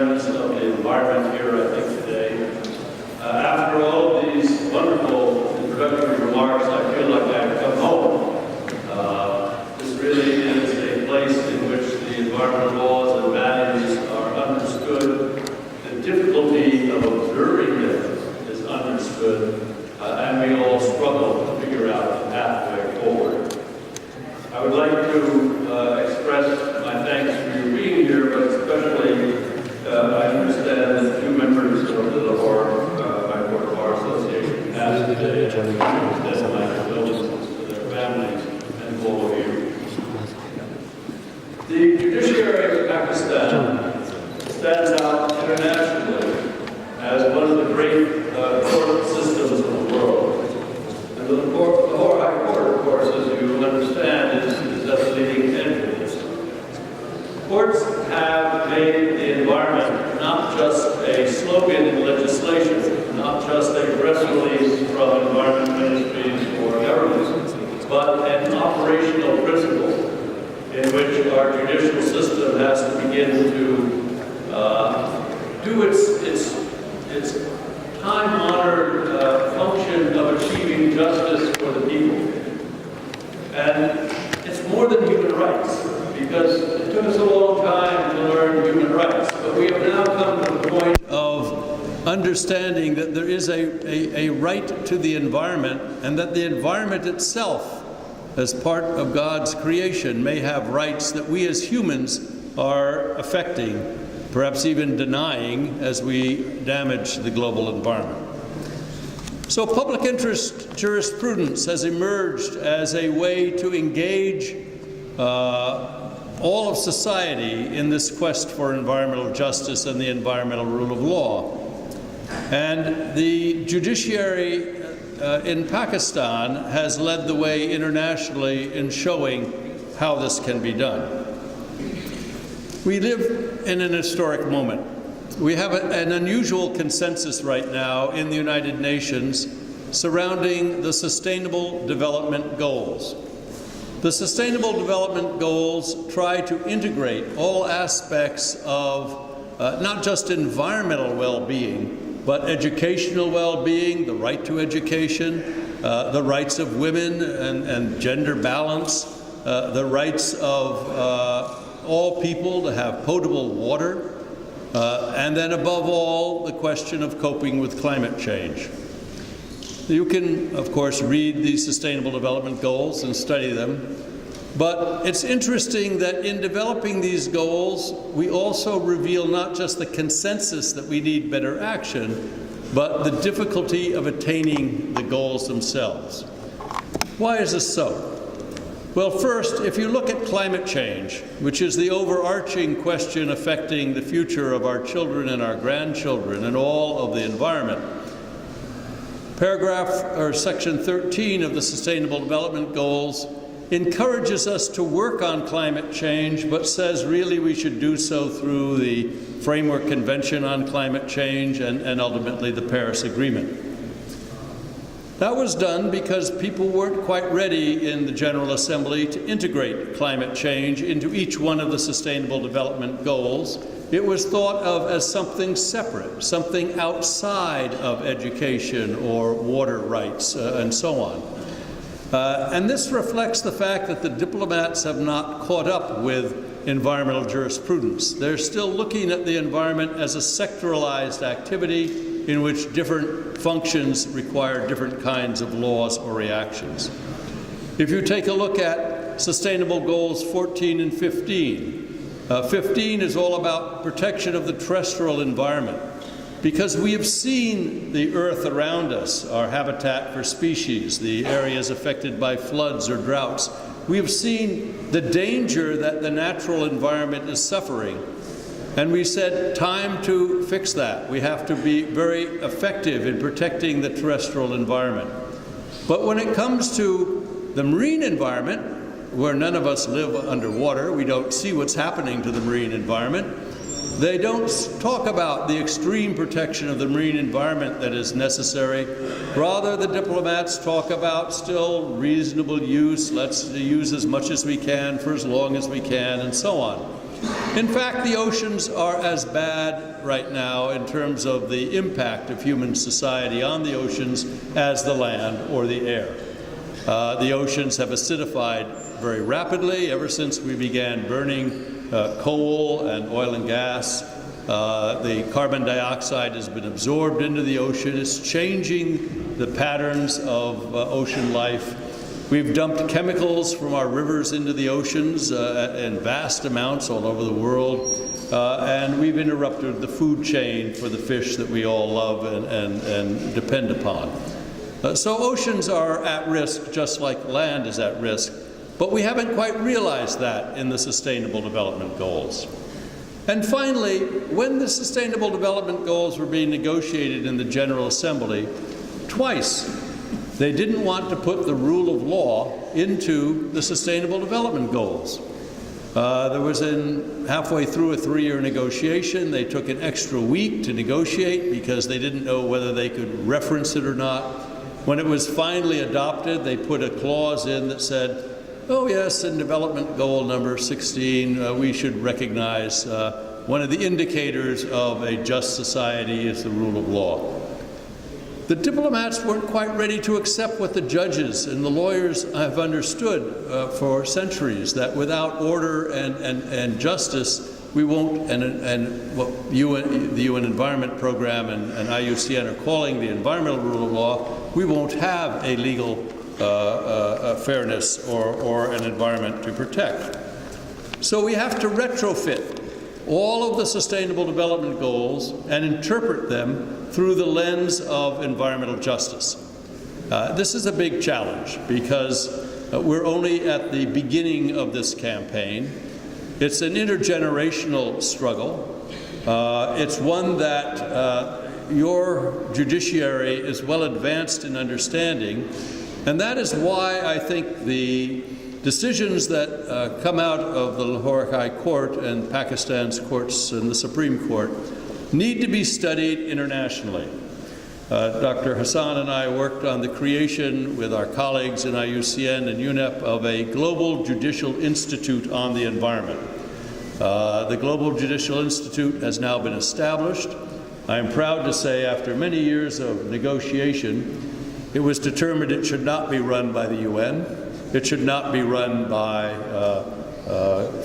friends of the environment here, I think, today. After all of these wonderful introductory remarks, I feel like I've come home. This really is a place in which the environmental laws and values are understood. The difficulty of observing them is understood, and we all struggle to figure out the pathway forward. I would like to express my thanks for you being here, but especially I understand that two members of the Lahore Bar Association passed today, and I extend my condolences to their families and all of you. The judiciary of Pakistan stands out internationally as one of the great court systems of the world. And the Lahore High Court, of course, as you understand, is at the leading edge of this. Courts have made the environment not just a slogan in legislation, not just a press release from environment ministries or governments, but an operational principle in which our judicial system has to begin to do its time-honored function of achieving justice for the people. And it's more than human rights, because it took us a long time to learn human rights, but we have now come to the point of understanding that there is a right to the environment, and that the environment itself, as part of God's creation, may have rights that we as humans are affecting, perhaps even denying, as we damage the global environment. So public interest jurisprudence has emerged as a way to engage all of society in this quest for environmental justice and the environmental rule of law. And the judiciary in Pakistan has led the way internationally in showing how this can be done. We live in an historic moment. We have an unusual consensus right now in the United Nations surrounding the Sustainable Development Goals. The Sustainable Development Goals try to integrate all aspects of not just environmental well-being, but educational well-being, the right to education, the rights of women and gender balance, the rights of all people to have potable water, and then above all, the question of coping with climate change. You can, of course, read these Sustainable Development Goals and study them, but it's interesting that in developing these goals, we also reveal not just the consensus that we need better action, but the difficulty of attaining the goals themselves. Why is this so? Well, first, if you look at climate change, which is the overarching question affecting the future of our children and our grandchildren and all of the environment, Section 13 of the Sustainable Development Goals encourages us to work on climate change, but says really we should do so through the Framework Convention on Climate Change and ultimately the Paris Agreement. That was done because people weren't quite ready in the General Assembly to integrate climate change into each one of the Sustainable Development Goals. It was thought of as something separate, something outside of education or water rights and so on. And this reflects the fact that the diplomats have not caught up with environmental jurisprudence. They're still looking at the environment as a sectoralized activity in which different functions require different kinds of laws or reactions. If you take a look at Sustainable Goals 14 and 15, 15 is all about protection of the terrestrial environment, because we have seen the earth around us, our habitat for species, the areas affected by floods or droughts. We have seen the danger that the natural environment is suffering. And we said, time to fix that. We have to be very effective in protecting the terrestrial environment. But when it comes to the marine environment, where none of us live underwater, we don't see what's happening to the marine environment, they don't talk about the extreme protection of the marine environment that is necessary. Rather, the diplomats talk about still reasonable use, let's use as much as we can for as long as we can, and so on. In fact, the oceans are as bad right now in terms of the impact of human society on the oceans as the land or the air. The oceans have acidified very rapidly ever since we began burning coal and oil and gas. The carbon dioxide has been absorbed into the ocean. It's changing the patterns of ocean life. We've dumped chemicals from our rivers into the oceans in vast amounts all over the world. And we've interrupted the food chain for the fish that we all love and depend upon. So oceans are at risk just like land is at risk, but we haven't quite realized that in the Sustainable Development Goals. And finally, when the Sustainable Development Goals were being negotiated in the General Assembly, twice they didn't want to put the rule of law into the Sustainable Development Goals. There was halfway through a 3-year negotiation, they took an extra week to negotiate because they didn't know whether they could reference it or not. When it was finally adopted, they put a clause in that said, oh yes, in development goal number 16, we should recognize one of the indicators of a just society is the rule of law. The diplomats weren't quite ready to accept what the judges and the lawyers have understood for centuries, that without order and justice, we won't, and what the UN Environment Program and IUCN are calling the environmental rule of law, we won't have a legal fairness or an environment to protect. So we have to retrofit all of the Sustainable Development Goals and interpret them through the lens of environmental justice. This is a big challenge because we're only at the beginning of this campaign. It's an intergenerational struggle. It's one that your judiciary is well advanced in understanding, and that is why I think the decisions that come out of the Lahore High Court and Pakistan's courts and the Supreme Court need to be studied internationally. Dr. Hassan and I worked on the creation with our colleagues in IUCN and UNEP of a Global Judicial Institute on the environment. The Global Judicial Institute has now been established. I am proud to say after many years of negotiation, it was determined it should not be run by the UN. It should not be run by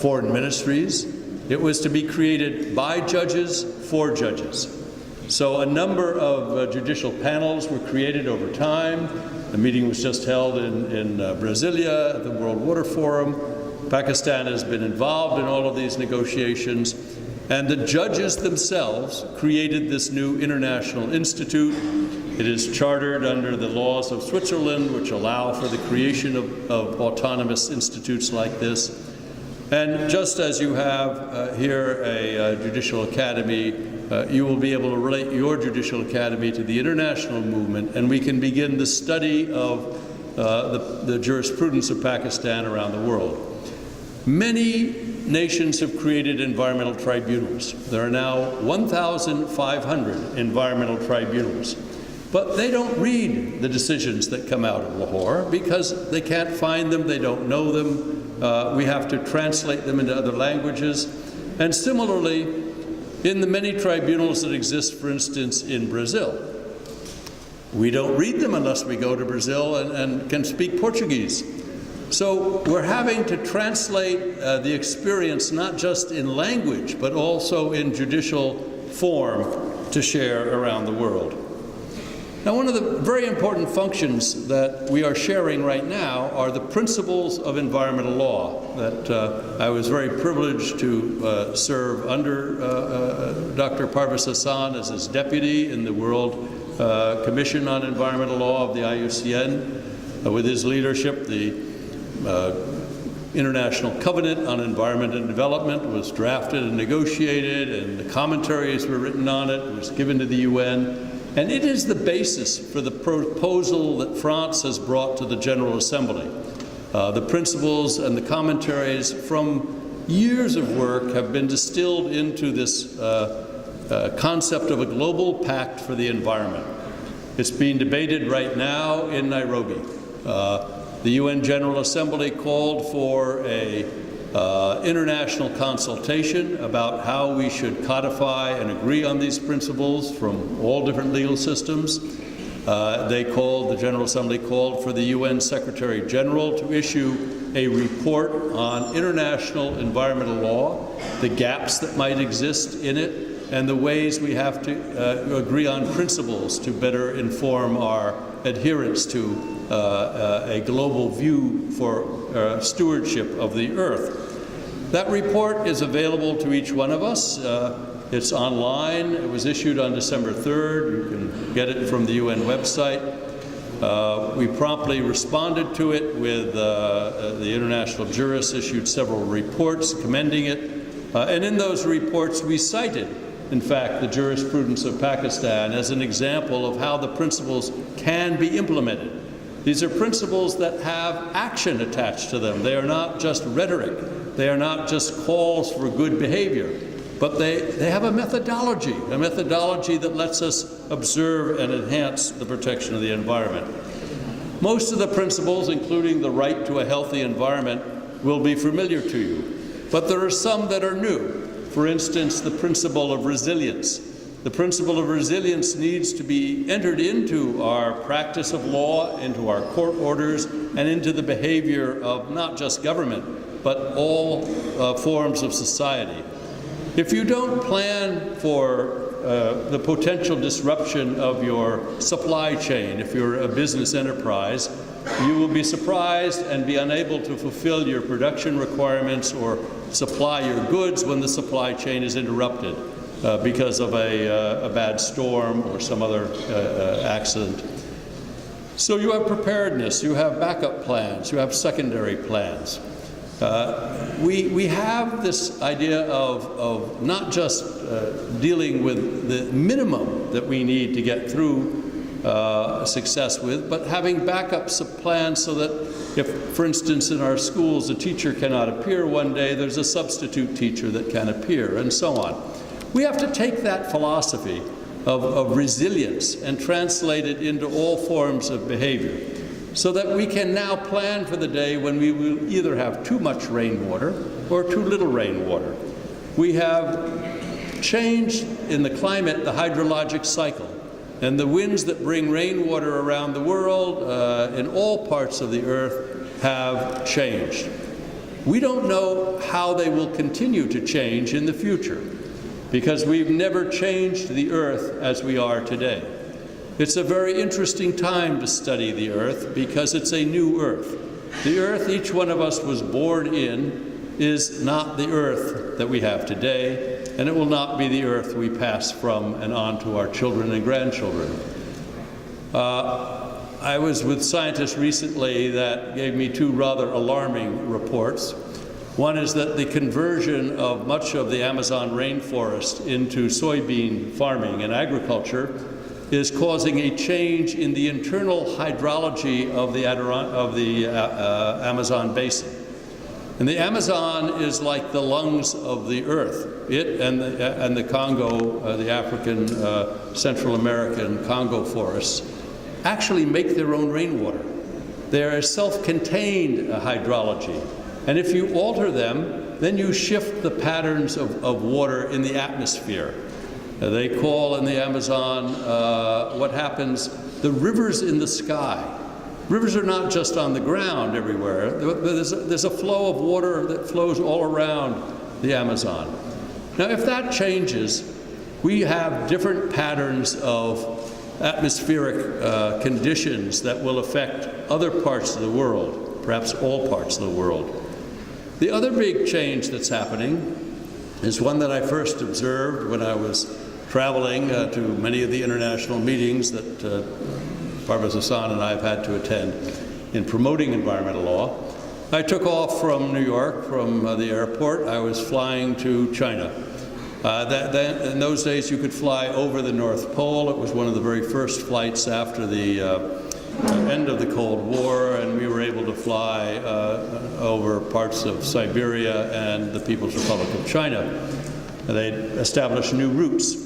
foreign ministries. It was to be created by judges for judges. So a number of judicial panels were created over time. The meeting was just held in Brasilia at the World Water Forum. Pakistan has been involved in all of these negotiations. And the judges themselves created this new international institute. It is chartered under the laws of Switzerland, which allow for the creation of autonomous institutes like this. And just as you have here a judicial academy, you will be able to relate your judicial academy to the international movement, and we can begin the study of the jurisprudence of Pakistan around the world. Many nations have created environmental tribunals. There are now 1,500 environmental tribunals. But they don't read the decisions that come out of Lahore because they can't find them, they don't know them. We have to translate them into other languages. And similarly, in the many tribunals that exist, for instance, in Brazil, we don't read them unless we go to Brazil and can speak Portuguese. So we're having to translate the experience not just in language, but also in judicial form to share around the world. Now, one of the very important functions that we are sharing right now are the principles of environmental law that I was very privileged to serve under Dr. Parvez Hassan as his deputy in the World Commission on Environmental Law of the IUCN. With his leadership, the International Covenant on Environment and Development was drafted and negotiated, and the commentaries were written on it. It was given to the UN. And it is the basis for the proposal that France has brought to the General Assembly. The principles and the commentaries from years of work have been distilled into this concept of a global pact for the environment. It's being debated right now in Nairobi. The UN General Assembly called for a international consultation about how we should codify and agree on these principles from all different legal systems. The General Assembly called for the UN Secretary General to issue a report on international environmental law, the gaps that might exist in it, and the ways we have to agree on principles to better inform our adherence to a global view for stewardship of the Earth. That report is available to each one of us. It's online. It was issued on December 3rd. You can get it from the UN website. We promptly responded to it with the international jurists issued several reports commending it. And in those reports, we cited, in fact, the jurisprudence of Pakistan as an example of how the principles can be implemented. These are principles that have action attached to them. They are not just rhetoric. They are not just calls for good behavior. But they have a methodology that lets us observe and enhance the protection of the environment. Most of the principles, including the right to a healthy environment, will be familiar to you. But there are some that are new. For instance, the principle of resilience. The principle of resilience needs to be entered into our practice of law, into our court orders, and into the behavior of not just government, but all forms of society. If you don't plan for the potential disruption of your supply chain, if you're a business enterprise, you will be surprised and be unable to fulfill your production requirements or supply your goods when the supply chain is interrupted because of a bad storm or some other accident. So you have preparedness, you have backup plans, you have secondary plans. We have this idea of not just dealing with the minimum that we need to get through success with, but having backup plans so that if, for instance, in our schools a teacher cannot appear one day, there's a substitute teacher that can appear, and so on. We have to take that philosophy of resilience and translate it into all forms of behavior, so that we can now plan for the day when we will either have too much rainwater or too little rainwater. We have changed in the climate the hydrologic cycle, and the winds that bring rainwater around the world in all parts of the earth have changed. We don't know how they will continue to change in the future, because we've never changed the earth as we are today. It's a very interesting time to study the earth because it's a new earth. The earth each one of us was born in is not the earth that we have today, and it will not be the earth we pass from and on to our children and grandchildren. I was with scientists recently that gave me two rather alarming reports. One is that the conversion of much of the Amazon rainforest into soybean farming and agriculture is causing a change in the internal hydrology of the Amazon basin. And the Amazon is like the lungs of the earth. It and the Congo, the African, Central American Congo forests, actually make their own rainwater. They are a self-contained hydrology. And if you alter them, then you shift the patterns of water in the atmosphere. They call in the Amazon what happens, the rivers in the sky. Rivers are not just on the ground everywhere. There's a flow of water that flows all around the Amazon. Now, if that changes, we have different patterns of atmospheric conditions that will affect other parts of the world, perhaps all parts of the world. The other big change that's happening is one that I first observed when I was traveling to many of the international meetings that Barbara Zassan and I have had to attend in promoting environmental law. I took off from New York, from the airport. I was flying to China. In those days, you could fly over the North Pole. It was one of the very first flights after the end of the Cold War, and we were able to fly over parts of Siberia and the People's Republic of China. They established new routes.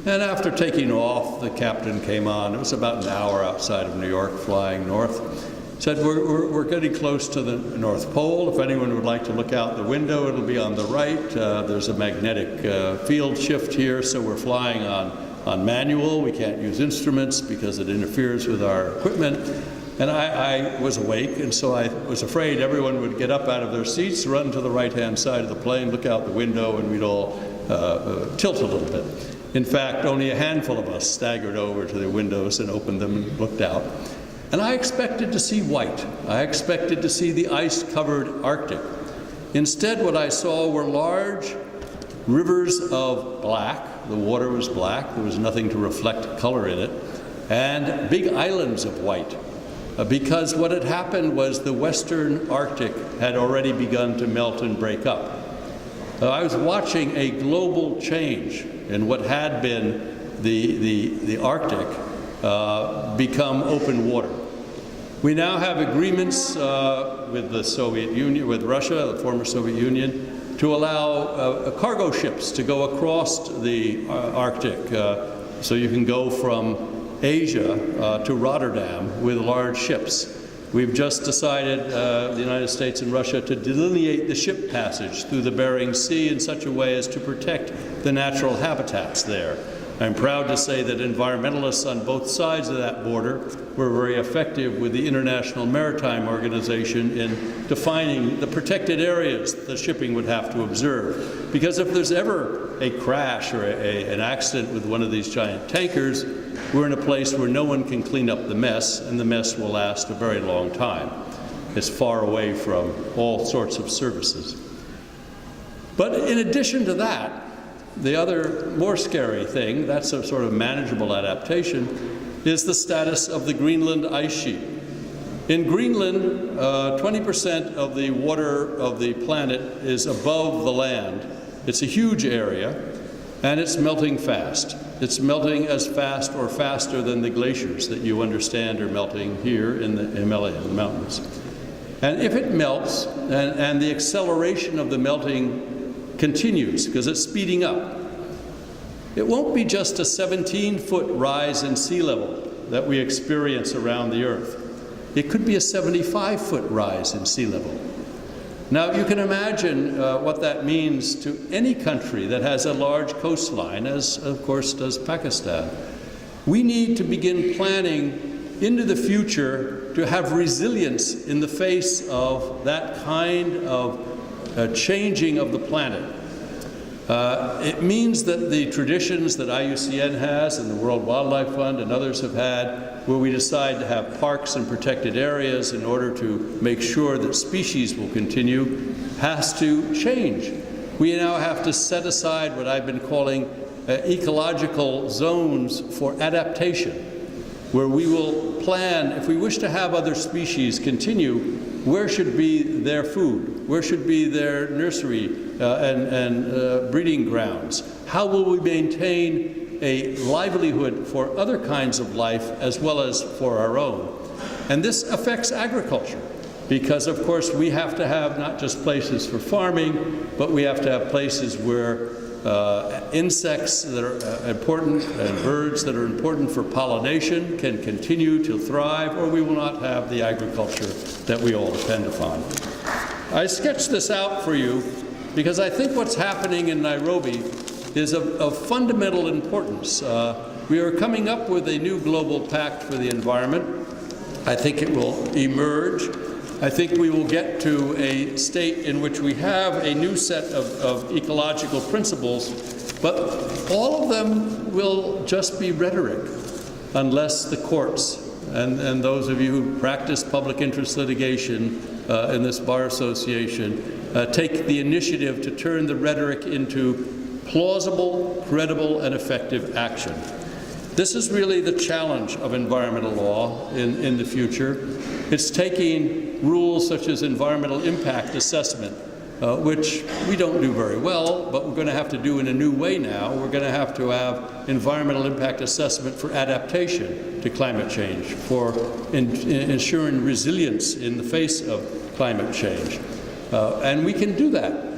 And after taking off, the captain came on. It was about an hour outside of New York, flying north. said we're getting close to the North Pole. If anyone would like to look out the window, it'll be on the right. There's a magnetic field shift here, so we're flying on manual. We can't use instruments because it interferes with our equipment. And I was awake, and so I was afraid everyone would get up out of their seats, run to the right-hand side of the plane, look out the window, and we'd all tilt a little bit. In fact, only a handful of us staggered over to the windows and opened them and looked out. And I expected to see white. I expected to see the ice-covered Arctic. Instead, what I saw were large rivers of black. The water was black. There was nothing to reflect color in it. And big islands of white. Because what had happened was the western Arctic had already begun to melt and break up. I was watching a global change in what had been the Arctic become open water. We now have agreements with the Soviet Union, with Russia, the former Soviet Union, to allow cargo ships to go across the Arctic. So you can go from Asia to Rotterdam with large ships. We've just decided, the United States and Russia, to delineate the ship passage through the Bering Sea in such a way as to protect the natural habitats there. I'm proud to say that environmentalists on both sides of that border were very effective with the International Maritime Organization in defining the protected areas the shipping would have to observe. Because if there's ever a crash or an accident with one of these giant tankers, we're in a place where no one can clean up the mess, and the mess will last a very long time. It's far away from all sorts of services. But in addition to that, the other more scary thing, that's a sort of manageable adaptation, is the status of the Greenland Ice Sheet. In Greenland, 20% of the water of the planet is above the land. It's a huge area, and it's melting fast. It's melting as fast or faster than the glaciers that you understand are melting here in the Himalayan mountains. And if it melts, and the acceleration of the melting continues, because it's speeding up, it won't be just a 17-foot rise in sea level that we experience around the Earth. It could be a 75-foot rise in sea level. Now, you can imagine what that means to any country that has a large coastline, as of course does Pakistan. We need to begin planning into the future to have resilience in the face of that kind of changing of the planet. It means that the traditions that IUCN has and the World Wildlife Fund and others have had, where we decide to have parks and protected areas in order to make sure that species will continue, has to change. We now have to set aside what I've been calling ecological zones for adaptation, where we will plan, if we wish to have other species continue, where should be their food? Where should be their nursery and breeding grounds? How will we maintain a livelihood for other kinds of life as well as for our own? And this affects agriculture, because of course we have to have not just places for farming, but we have to have places where insects that are important and birds that are important for pollination can continue to thrive, or we will not have the agriculture that we all depend upon. I sketched this out for you because I think what's happening in Nairobi is of fundamental importance. We are coming up with a new global pact for the environment. I think it will emerge. I think we will get to a state in which we have a new set of ecological principles, but all of them will just be rhetoric unless the courts and those of you who practice public interest litigation in this bar association take the initiative to turn the rhetoric into plausible, credible, and effective action. This is really the challenge of environmental law in the future. It's taking rules such as environmental impact assessment, which we don't do very well, but we're going to have to do in a new way now. We're going to have environmental impact assessment for adaptation to climate change, for ensuring resilience in the face of climate change. And we can do that.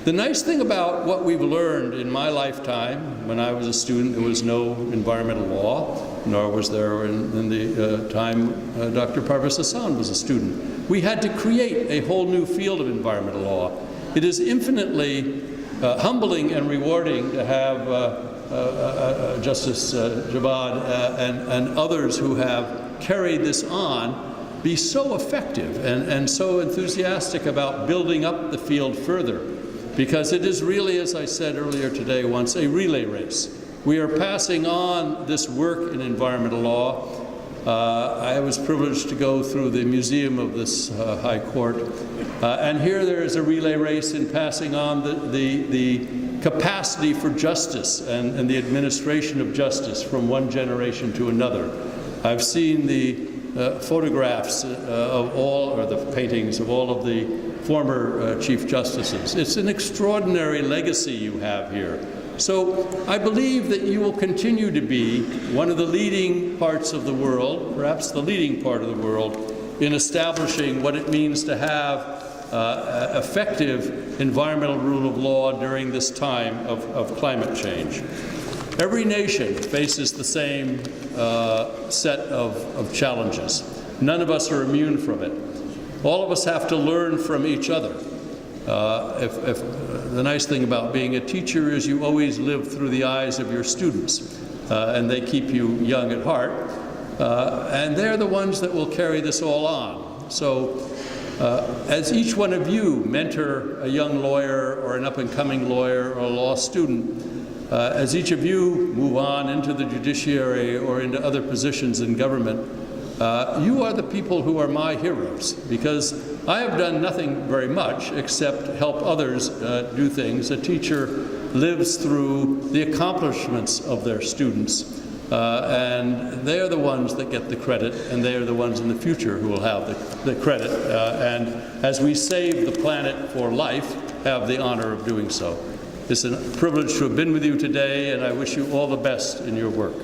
The nice thing about what we've learned in my lifetime, when I was a student, there was no environmental law, nor was there in the time Dr. Parvez Hassan was a student. We had to create a whole new field of environmental law. It is infinitely humbling and rewarding to have Justice Javad and others who have carried this on be so effective and so enthusiastic about building up the field further, because it is really, as I said earlier today once, a relay race. We are passing on this work in environmental law. I was privileged to go through the museum of this High Court, and here there is a relay race in passing on the capacity for justice and the administration of justice from one generation to another. I've seen the photographs of all, or the paintings of all of the former Chief Justices. It's an extraordinary legacy you have here. So I believe that you will continue to be one of the leading parts of the world, perhaps the leading part of the world, in establishing what it means to have effective environmental rule of law during this time of climate change. Every nation faces the same set of challenges. None of us are immune from it. All of us have to learn from each other. The nice thing about being a teacher is you always live through the eyes of your students, and they keep you young at heart, and they're the ones that will carry this all on. So as each one of you mentor a young lawyer or an up-and-coming lawyer or a law student, as each of you move on into the judiciary or into other positions in government, you are the people who are my heroes, because I have done nothing very much except help others do things. A teacher lives through the accomplishments of their students, and they are the ones that get the credit, and they are the ones in the future who will have the credit, and as we save the planet for life, have the honor of doing so. It's a privilege to have been with you today, and I wish you all the best in your work.